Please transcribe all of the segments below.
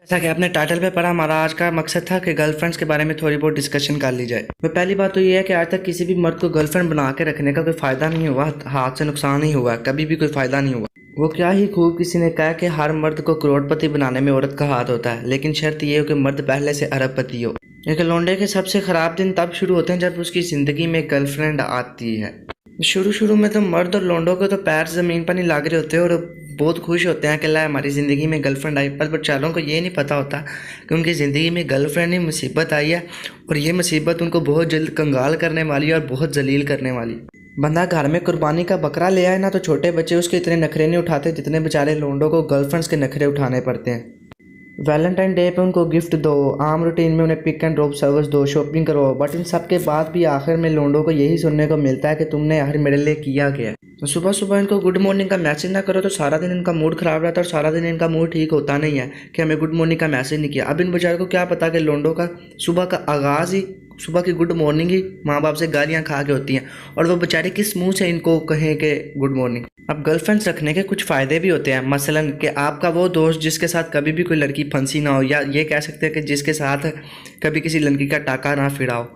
जैसा कि आपने टाइटल पे पढ़ा, हमारा आज का मकसद था कि गर्लफ्रेंड्स के बारे में थोड़ी बहुत डिस्कशन कर ली जाए। तो पहली बात तो ये है कि आज तक किसी भी मर्द को गर्लफ्रेंड बना के रखने का कोई फ़ायदा नहीं हुआ, हाथ से नुकसान ही हुआ, कभी भी कोई फ़ायदा नहीं हुआ। वो क्या ही खूब किसी ने कहा कि हर मर्द को करोड़पति बनाने में औरत का हाथ होता है, लेकिन शर्त ये हो कि मर्द पहले से अरबपति हो। एक लौंडे के सबसे ख़राब दिन तब शुरू होते हैं जब उसकी ज़िंदगी में गर्लफ्रेंड आती है। शुरू में तो मर्द और लौंडों को तो पैर ज़मीन पर नहीं लग रहे होते और बहुत खुश होते हैं कि ला हमारी ज़िंदगी में गर्लफ्रेंड आई, पर बेचारों को ये नहीं पता होता कि उनकी ज़िंदगी में गर्लफ्रेंड ही मुसीबत आई है और ये मुसीबत उनको बहुत जल्द कंगाल करने वाली है और बहुत जलील करने वाली। बंदा घर में कुर्बानी का बकरा ले आए ना तो छोटे बच्चे उसके इतने नखरे नहीं उठाते जितने बेचारे लौंडों को गर्लफ्रेंड्स के नखरे उठाने पड़ते हैं। वैलेंटाइन डे पे उनको गिफ्ट दो, आम रूटीन में उन्हें पिक एंड ड्रॉप सर्विस दो, शॉपिंग करो, बट इन सब के बाद भी आखिर में लोंडों को यही सुनने को मिलता है कि तुमने यार मेरे लिए किया क्या। तो सुबह सुबह इनको गुड मॉर्निंग का मैसेज ना करो तो सारा दिन इनका मूड ख़राब रहता है और सारा दिन इनका मूड ठीक होता नहीं है कि हमें गुड मॉर्निंग का मैसेज नहीं किया। अब इन बेचारों को क्या पता कि लोंडों का सुबह का आगाज़ ही, सुबह की गुड मॉर्निंग ही माँ बाप से गालियाँ खा के होती हैं और वो बेचारे किस मुंह से इनको कहें कि गुड मॉर्निंग। अब गर्लफ्रेंड्स रखने के कुछ फ़ायदे भी होते हैं, मसलन कि आपका वो दोस्त जिसके साथ कभी भी कोई लड़की फंसी ना हो, या ये कह सकते हैं कि जिसके साथ कभी किसी लड़की का टाका ना फिरा हो,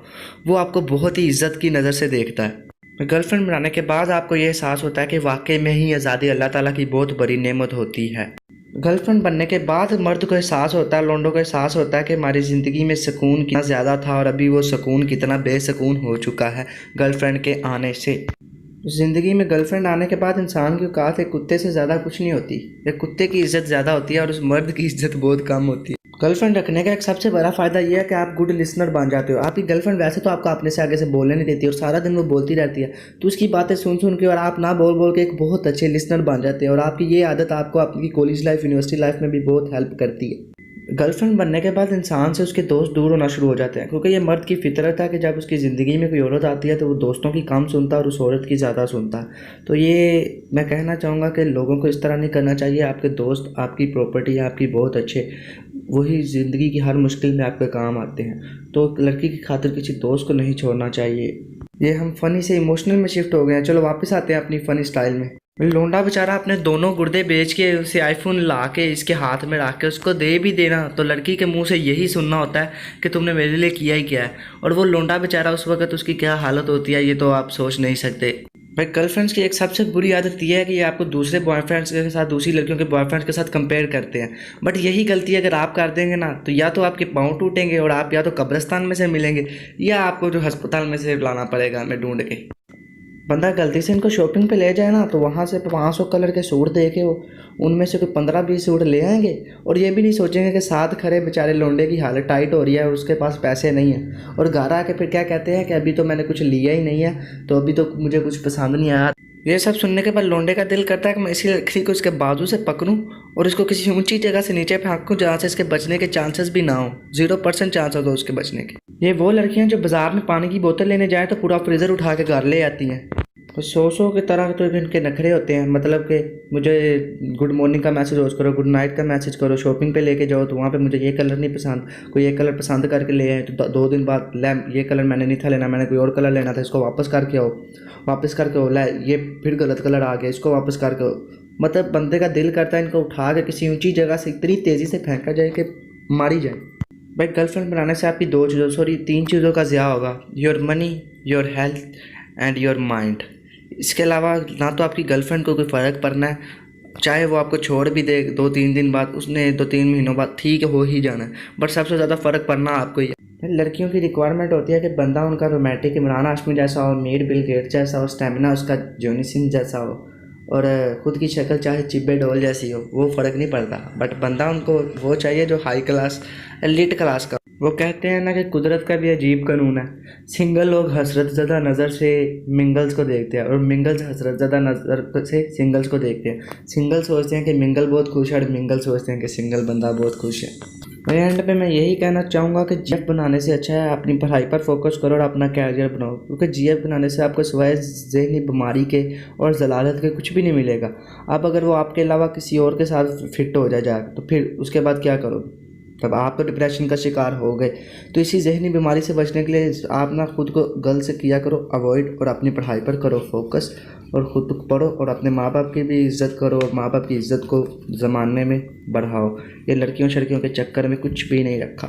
वो आपको बहुत ही इज्जत की नज़र से देखता है। गर्लफ्रेंड बनाने के बाद आपको ये एहसास होता है कि वाकई में ही आज़ादी अल्लाह ताला की बहुत बड़ी नेमत होती है। गर्लफ्रेंड बनने के बाद मर्द को एहसास होता है, लोंडों को एहसास होता है कि हमारी ज़िंदगी में सुकून कितना ज़्यादा था और अभी वो सुकून कितना बेसुकून हो चुका है गर्लफ्रेंड के आने से। ज़िंदगी में गर्लफ्रेंड आने के बाद इंसान की औकात एक कुत्ते से ज़्यादा कुछ नहीं होती। एक कुत्ते की इज़्ज़त ज़्यादा होती है और उस मर्द की इज़्ज़त बहुत कम होती है। गर्लफ्रेंड रखने का एक सबसे बड़ा फ़ायदा यह है कि आप गुड लिसनर बन जाते हो। आपकी गर्लफ्रेंड वैसे तो आपको अपने से आगे से बोलने नहीं देती और सारा दिन वो बोलती रहती है, तो उसकी बातें सुन के और आप ना बोल बोल के एक बहुत अच्छे लिसनर बन जाते हैं और आपकी ये आदत आपको आपकी कॉलेज लाइफ, यूनिवर्सिटी लाइफ में भी बहुत हेल्प करती है। गर्लफ्रेंड बनने के बाद इंसान से उसके दोस्त दूर होना शुरू हो जाते हैं, क्योंकि ये मर्द की फितरत है कि जब उसकी ज़िंदगी में कोई औरत आती है तो वो दोस्तों की कम सुनता है और उस औरत की ज़्यादा सुनता है। तो ये मैं कहना चाहूँगा कि लोगों को इस तरह नहीं करना चाहिए। आपके दोस्त आपकी प्रॉपर्टी है, आपकी बहुत अच्छे, वही ज़िंदगी की हर मुश्किल में आपके काम आते हैं। तो लड़की की खातिर किसी दोस्त को नहीं छोड़ना चाहिए। ये हम फ़नी से इमोशनल में शिफ्ट हो गए हैं। चलो वापस आते हैं अपनी फ़नी स्टाइल में। लोंडा बेचारा अपने दोनों गुर्दे बेच के उसे आईफोन ला के इसके हाथ में रख के उसको दे भी देना तो लड़की के मुंह से यही सुनना होता है कि तुमने मेरे लिए किया ही क्या है। और वो लोंडा बेचारा उस वक्त उसकी क्या हालत होती है ये तो आप सोच नहीं सकते। भाई गर्लफ्रेंड्स की एक सबसे बुरी आदत यह है कि ये आपको दूसरे बॉयफ्रेंड्स के साथ, दूसरी लड़कियों के बॉयफ्रेंड्स के साथ कंपेयर करते हैं। बट यही गलती अगर आप कर देंगे ना तो या तो आपके पाँव टूटेंगे और आप या तो कब्रिस्तान में से मिलेंगे या आपको जो अस्पताल में से लाना पड़ेगा हमें ढूंढ के। बंदा गलती से इनको शॉपिंग पे ले जाए ना तो वहाँ से 500 कलर के सूट देखे हो, उनमें से कोई 15-20 सूट ले आएंगे और ये भी नहीं सोचेंगे कि साथ खड़े बेचारे लोंडे की हालत टाइट हो रही है और उसके पास पैसे नहीं है, और घर आके फिर क्या कहते हैं कि अभी तो मैंने कुछ लिया ही नहीं है तो अभी तो मुझे कुछ पसंद नहीं आया। ये सब सुनने के बाद लोंडे का दिल करता है कि मैं इसी लड़की को इसके बाजू से पकड़ूं और इसको किसी ऊंची जगह से नीचे फेंकूं जहाँ से इसके बचने के चांसेस भी ना हो। 0% चांसेस हो उसके बचने के। ये वो लड़कियां जो बाजार में पानी की बोतल लेने जाए तो पूरा फ्रीज़र उठा के घर ले आती हैं। तो सौ की तरह तो इनके नखरे होते हैं, मतलब कि मुझे गुड मॉर्निंग का मैसेज रोज़ करो, गुड नाइट का मैसेज करो, शॉपिंग पे लेके जाओ तो वहाँ पे मुझे ये कलर नहीं पसंद, कोई ये कलर पसंद करके ले आए तो 2 दिन बाद लै ये कलर मैंने नहीं था लेना, मैंने कोई और कलर लेना था, इसको वापस करके आओ, वापस करके आओ, लै ये फिर गलत कलर आ गया, इसको वापस करके आओ। मतलब बंदे का दिल करता है इनको उठा के किसी ऊँची जगह से इतनी तेज़ी से फेंका जाए कि मारी जाए। भाई गर्लफ्रेंड बनाने से आपकी 3 चीज़ों का ज़िया होगा, your money, your health and your mind. इसके अलावा ना तो आपकी गर्लफ्रेंड को कोई फ़र्क पड़ना है, चाहे वो आपको छोड़ भी दे 2-3 दिन बाद, उसने 2-3 महीनों बाद ठीक हो ही जाना है, बट सबसे ज़्यादा फ़र्क पड़ना आपको ही है। लड़कियों की रिक्वायरमेंट होती है कि बंदा उनका रोमांटिक इमरान हाशमी जैसा हो, मीर बिल गेट जैसा हो, स्टेमिना उसका जॉनी सिंह जैसा हो और खुद की शक्ल चाहे चिब्बे डोल जैसी हो, वो फ़र्क नहीं पड़ता। बट बंदा उनको वो चाहिए जो हाई क्लास, एलिट क्लास का। वो कहते हैं ना कि कुदरत का भी अजीब कानून है, सिंगल लोग हसरत ज़दा नज़र से मिंगल्स को देखते हैं और मिंगल्स हसरत ज़दा नज़र से सिंगल्स को देखते हैं। सिंगल सोचते हैं कि मिंगल बहुत खुश है और मिंगल सोचते हैं कि सिंगल बंदा बहुत खुश है। मेरे एंड पे मैं यही कहना चाहूँगा कि जीएफ बनाने से अच्छा है अपनी पढ़ाई पर फोकस करो और अपना कैरियर बनाओ, क्योंकि जीएफ बनाने से आपको सिवाय ज़हनी बीमारी के और जलालत के कुछ भी नहीं मिलेगा। अब अगर वो आपके अलावा किसी और के साथ फिट हो जाए तो फिर उसके बाद क्या करोगे? तब आप तो डिप्रेशन का शिकार हो गए। तो इसी जहनी बीमारी से बचने के लिए आप ना खुद को गर्ल से किया करो अवॉइड और अपनी पढ़ाई पर करो फोकस और खुद पढ़ो और अपने माँ बाप की भी इज़्ज़त करो और माँ बाप की इज़्ज़त को ज़माने में बढ़ाओ। ये लड़कियों शड़कियों के चक्कर में कुछ भी नहीं रखा।